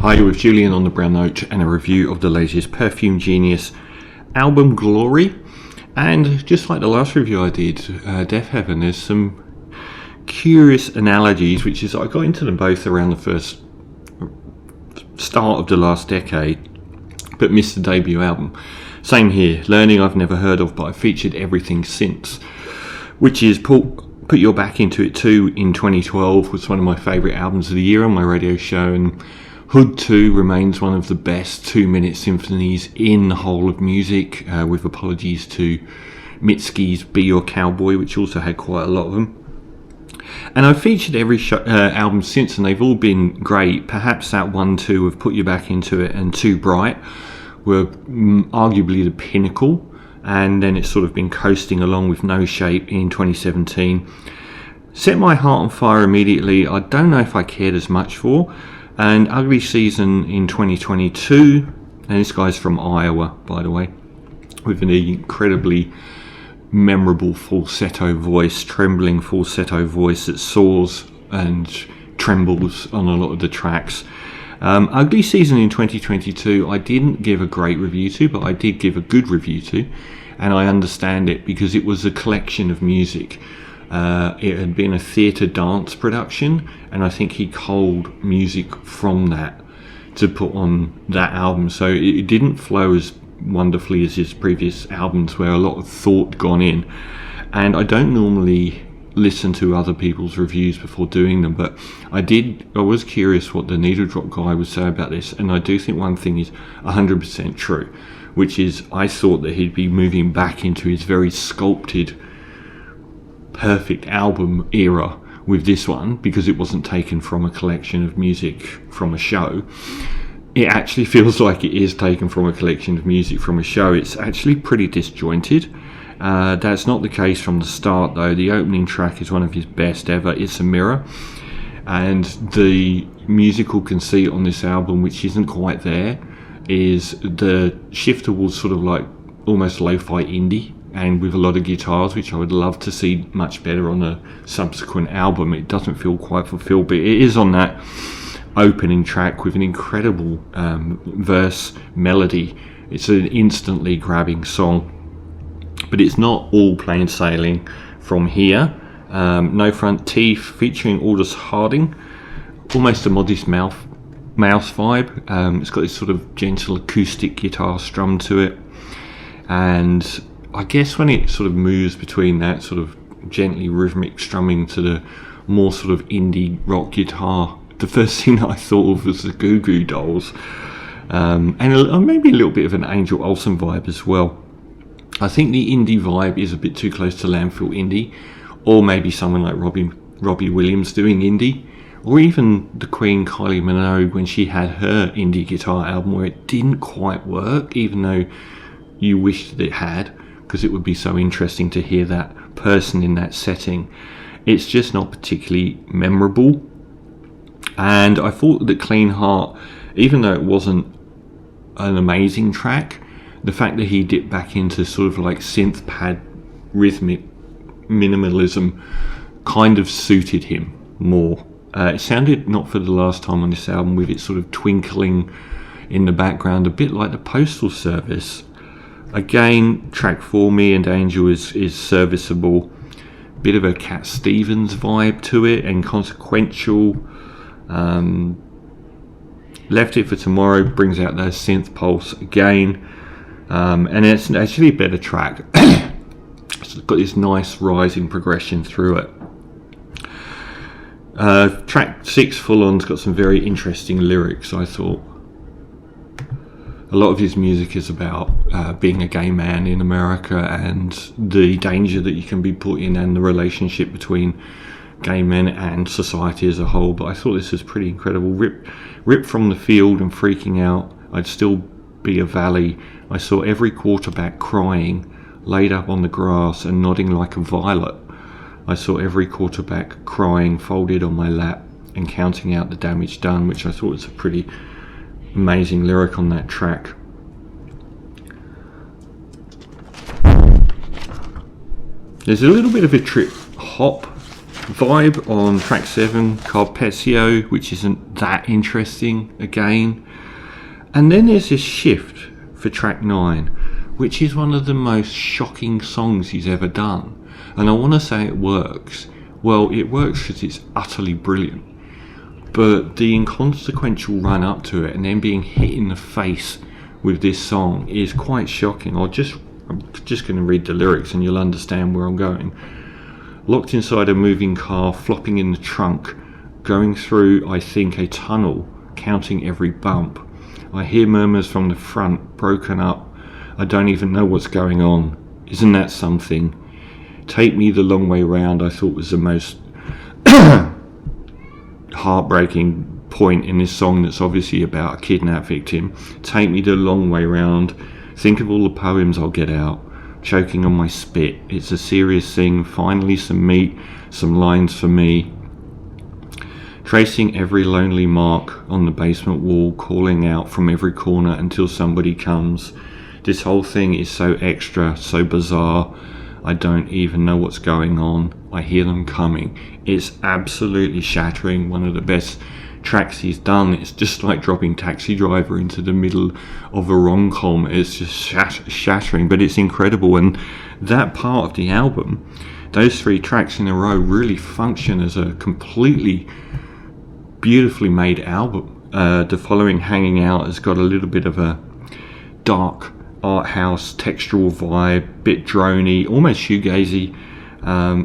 Hi, with Julian on the Brown Note and a review of the latest Perfume Genius album, Glory. And just like the last review I did, Death Heaven, there's some curious analogies, which is I got into them both around the first start of the last decade, but missed the debut album. Same here, Learning I've never heard of, but I've featured everything since, which is Put Your Back Into It too in 2012 was one of my favourite albums of the year on my radio show, and Hood 2 remains one of the best 2-minute symphonies in the whole of music, with apologies to Mitski's Be Your Cowboy, which also had quite a lot of them. And I've featured every album since, and they've all been great. Perhaps that 1-2 of Put You Back Into It and Too Bright were arguably the pinnacle, and then it's sort of been coasting along with No Shape in 2017. Set My Heart on Fire immediately, I don't know if I cared as much for. And Ugly Season in 2022, and this guy's from Iowa, by the way, with an incredibly memorable falsetto voice, trembling falsetto voice that soars and trembles on a lot of the tracks. Ugly Season in 2022 I didn't give a great review to, but I did give a good review to, and I understand it because it was a collection of music. It had been a theatre dance production, and I think he culled music from that to put on that album, so it didn't flow as wonderfully as his previous albums where a lot of thought gone in. And I don't normally listen to other people's reviews before doing them, but I was curious what the Needle Drop guy would say about this, and I do think one thing is 100% true, which is I thought that he'd be moving back into his very sculpted perfect album era with this one, because it wasn't taken from a collection of music from a show. It actually feels like it is taken from a collection of music from a show. It's actually pretty disjointed. That's not the case from the start though. The opening track is one of his best ever, It's a Mirror, and the musical conceit on this album, which isn't quite there, is the shift towards sort of like almost lo-fi indie, and with a lot of guitars, which I would love to see much better on a subsequent album. It doesn't feel quite fulfilled, but it is on that opening track with an incredible verse melody. It's an instantly grabbing song, but it's not all plain sailing from here. No Front Teeth featuring Aldous Harding, almost a Modest Mouse vibe. It's got this sort of gentle acoustic guitar strum to it, and I guess when it sort of moves between that sort of gently rhythmic strumming to the more sort of indie rock guitar, the first thing that I thought of was the Goo Goo Dolls, and maybe a little bit of an Angel Olsen vibe as well. I think the indie vibe is a bit too close to landfill indie, or maybe someone like Robbie Williams doing indie, or even the Queen Kylie Minogue when she had her indie guitar album where it didn't quite work, even though you wished that it had, because it would be so interesting to hear that person in that setting. It's just not particularly memorable. And I thought that Clean Heart, even though it wasn't an amazing track, the fact that he dipped back into sort of like synth pad rhythmic minimalism kind of suited him more. It sounded, not for the last time on this album, with it sort of twinkling in the background, a bit like the Postal Service. Again, track 4, Me and Angel, is serviceable. Bit of a Cat Stevens vibe to it, and consequential. Left It for Tomorrow brings out their synth pulse again, and it's actually a better track. It's got this nice rising progression through it. Track 6, Full On's got some very interesting lyrics, I thought. A lot of his music is about being a gay man in America and the danger that you can be put in, and the relationship between gay men and society as a whole. But I thought this was pretty incredible. Ripped from the field and freaking out, I'd still be a valley. I saw every quarterback crying, laid up on the grass and nodding like a violet. I saw every quarterback crying, folded on my lap and counting out the damage done, which I thought was a pretty amazing lyric on that track. There's a little bit of a trip hop Vibe on track 7, Carpaccio, which isn't that interesting again. And then there's this shift for track 9, which is one of the most shocking songs he's ever done. And I want to say it works. Well, it works because it's utterly brilliant. But the inconsequential run up to it and then being hit in the face with this song is quite shocking. I'm just going to read the lyrics and you'll understand where I'm going. Locked inside a moving car, flopping in the trunk, going through, I think, a tunnel, counting every bump. I hear murmurs from the front, broken up. I don't even know what's going on. Isn't that something? Take me the long way round, I thought was the most heartbreaking point in this song that's obviously about a kidnap victim. Take me the long way round. Think of all the poems I'll get out. Choking on my spit. It's a serious thing. Finally some meat, some lines for me. Tracing every lonely mark on the basement wall, calling out from every corner until somebody comes. This whole thing is so extra, so bizarre. I don't even know what's going on. I hear them coming. It's absolutely shattering. One of the best tracks he's done. It's just like dropping Taxi Driver into the middle of a rom-com. It's just shattering, but it's incredible. And that part of the album, those 3 tracks in a row, really function as a completely beautifully made album. The following, Hanging Out, has got a little bit of a dark art house textural vibe, bit droney, almost shoegazy,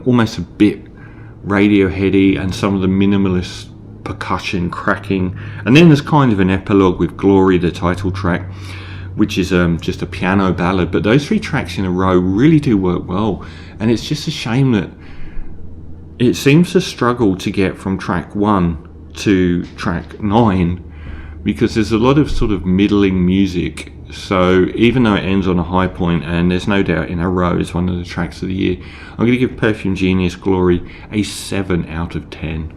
almost a bit Radioheady, and some of the minimalist percussion cracking. And then there's kind of an epilogue with Glory, the title track, which is just a piano ballad. But those 3 tracks in a row really do work well, and it's just a shame that it seems to struggle to get from track 1 to track 9, because there's a lot of sort of middling music. So even though it ends on a high point, and there's no doubt In a Row is one of the tracks of the year, I'm going to give Perfume Genius Glory a 7 out of 10.